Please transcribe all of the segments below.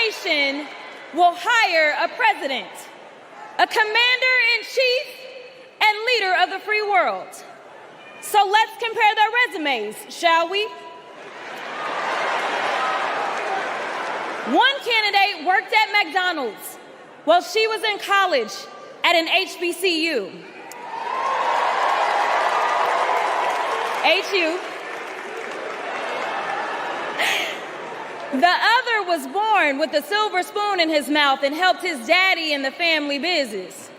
nation will hire a president, a commander-in-chief, and leader of the free world. So let's compare their resumes, shall we? One candidate worked at McDonald's while she was in college at an HBCU. HU. The other was born with a silver spoon in his mouth and helped his daddy in the family business.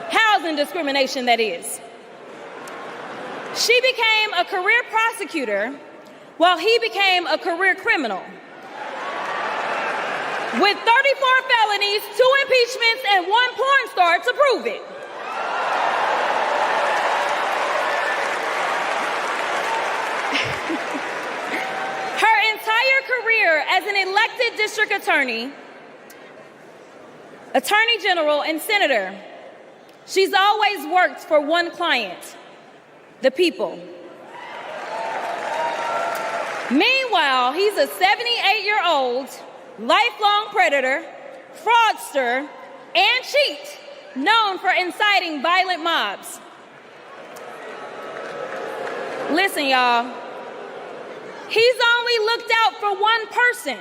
Housing discrimination, that is. She became a career prosecutor while he became a career criminal. With 34 felonies, 2 impeachments, and 1 porn star to prove it. Her entire career as an elected district attorney, attorney general, and senator, she's always worked for one client, the people. Meanwhile, he's a 78-year-old, lifelong predator, fraudster, and cheat, known for inciting violent mobs. Listen, y'all. He's only looked out for one person,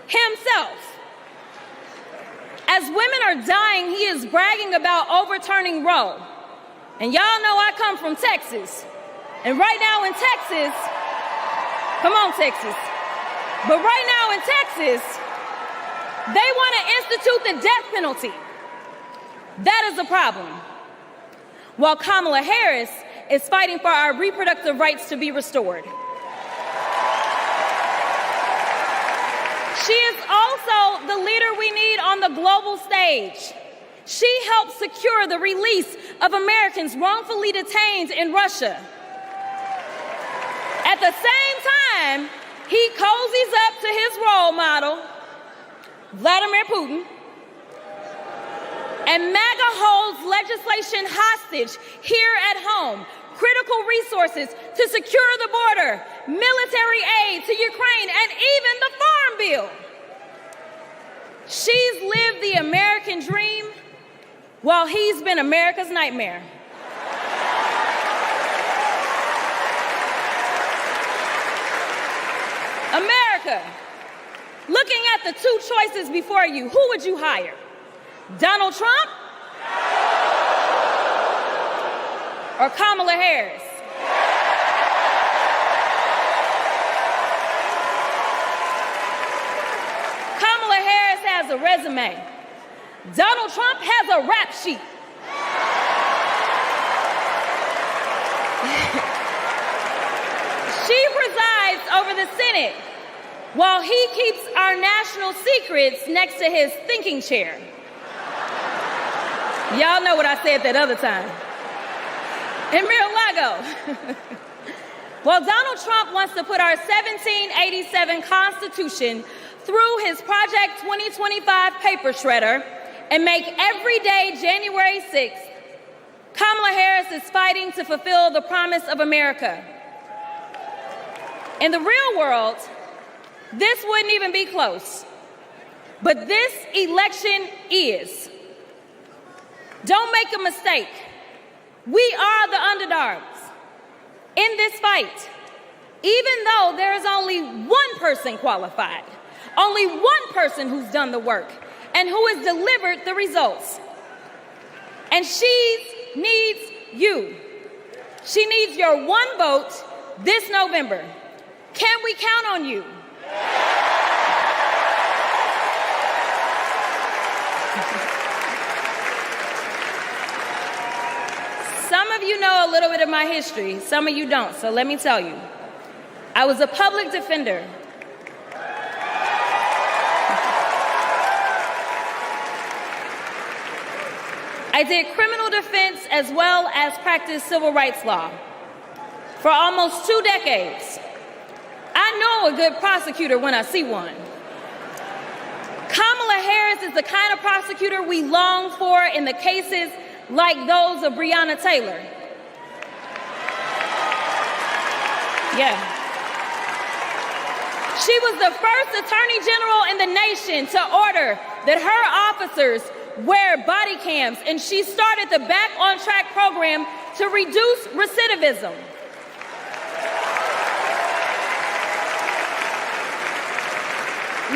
himself. As women are dying, he is bragging about overturning Roe. And y'all know I come from Texas. And right now in Texas, come on, Texas. But right now in Texas, they want to institute the death penalty. That is a problem. While Kamala Harris is fighting for our reproductive rights to be restored. She is also the leader we need on the global stage. She helped secure the release of Americans wrongfully detained in Russia. At the same time, he cozies up to his role model, Vladimir Putin, and MAGA holds legislation hostage here at home, critical resources to secure the border, military aid to Ukraine, and even the Farm Bill. She's lived the American dream while he's been America's nightmare. America, looking at the 2 choices before you, who would you hire? Donald Trump or Kamala Harris? Kamala Harris has a resume. Donald Trump has a rap sheet. She presides over the Senate while he keeps our national secrets next to his thinking chair. Y'all know what I said that other time. In Mar-a-Lago. Well, Donald Trump wants to put our 1787 Constitution through his Project 2025 paper shredder and make every day January 6th. Kamala Harris is fighting to fulfill the promise of America. In the real world, this wouldn't even be close. But this election is. Don't make a mistake. We are the underdogs in this fight, even though there is only one person qualified, only one person who's done the work and who has delivered the results. And she needs you. She needs your one vote this November. Can we count on you? Some of you know a little bit of my history, some of you don't, so let me tell you. I was a public defender. I did criminal defense as well as practiced civil rights law for almost 2 decades. I know a good prosecutor when I see one. Kamala Harris is the kind of prosecutor we long for in the cases like those of Breonna Taylor. Yeah. She was the first Attorney General in the nation to order that her officers wear body cams, and she started the Back on Track program to reduce recidivism.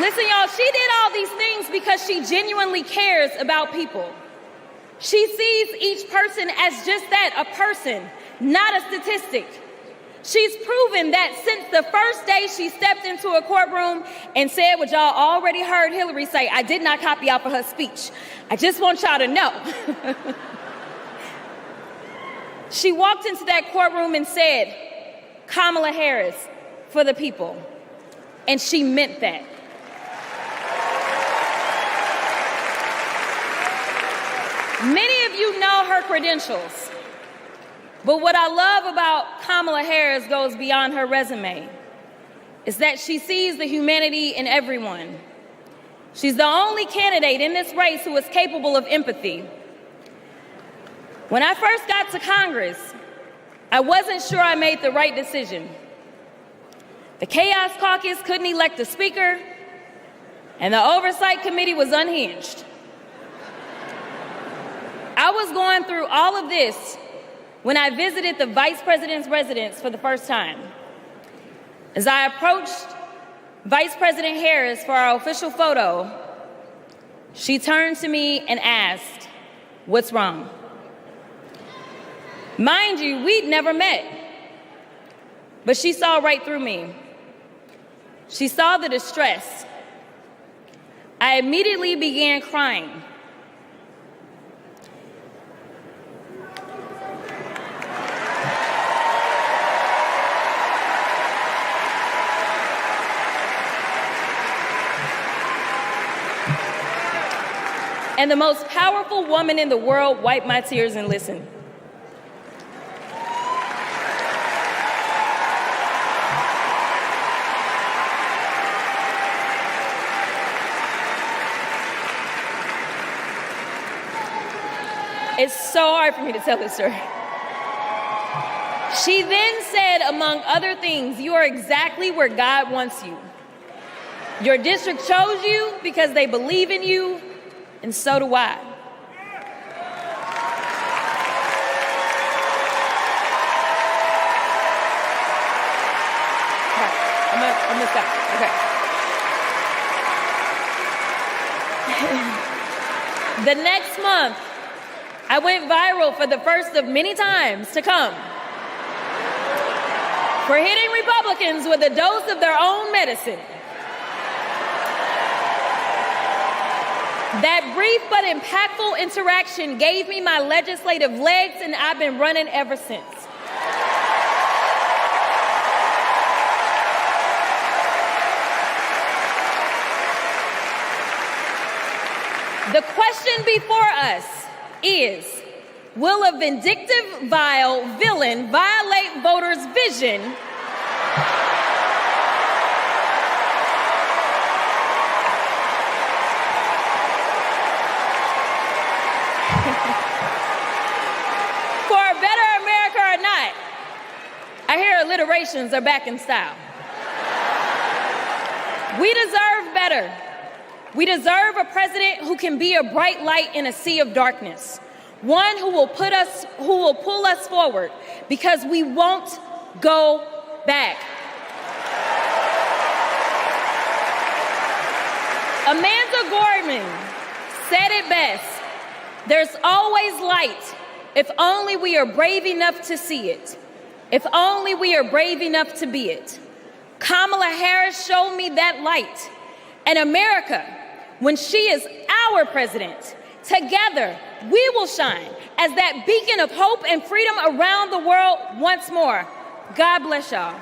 Listen, y'all, she did all these things because she genuinely cares about people. She sees each person as just that, a person, not a statistic. She's proven that since the first day she stepped into a courtroom and said what y'all already heard Hillary say. I did not copy off of her speech. I just want y'all to know. She walked into that courtroom and said, Kamala Harris for the people. And she meant that. Many of you know her credentials. But what I love about Kamala Harris goes beyond her resume, is that she sees the humanity in everyone. She's the only candidate in this race who is capable of empathy. When I first got to Congress, I wasn't sure I made the right decision. The Chaos Caucus couldn't elect a speaker, and the Oversight Committee was unhinged. I was going through all of this when I visited the Vice President's residence for the first time. As I approached Vice President Harris for our official photo, she turned to me and asked, "What's wrong?" Mind you, we'd never met, but she saw right through me. She saw the distress. I immediately began crying. And the most powerful woman in the world wiped my tears and listened. It's so hard for me to tell this story. She then said, among other things, "You are exactly where God wants you. Your district chose you because they believe in you, and so do I." I'm gonna stop. Okay. The next month, I went viral for the first of many times to come for hitting Republicans with a dose of their own medicine. That brief but impactful interaction gave me my legislative legs, and I've been running ever since. The question before us is, will a vindictive, vile villain violate voters' vision for a better America or not? I hear alliterations are back in style. We deserve better. We deserve a president who can be a bright light in a sea of darkness. One who will pull us forward, because we won't go back. Amanda Gorman said it best: there's always light if only we are brave enough to see it, if only we are brave enough to be it. Kamala Harris showed me that light. And America, when she is our president, together we will shine as that beacon of hope and freedom around the world once more. God bless y'all.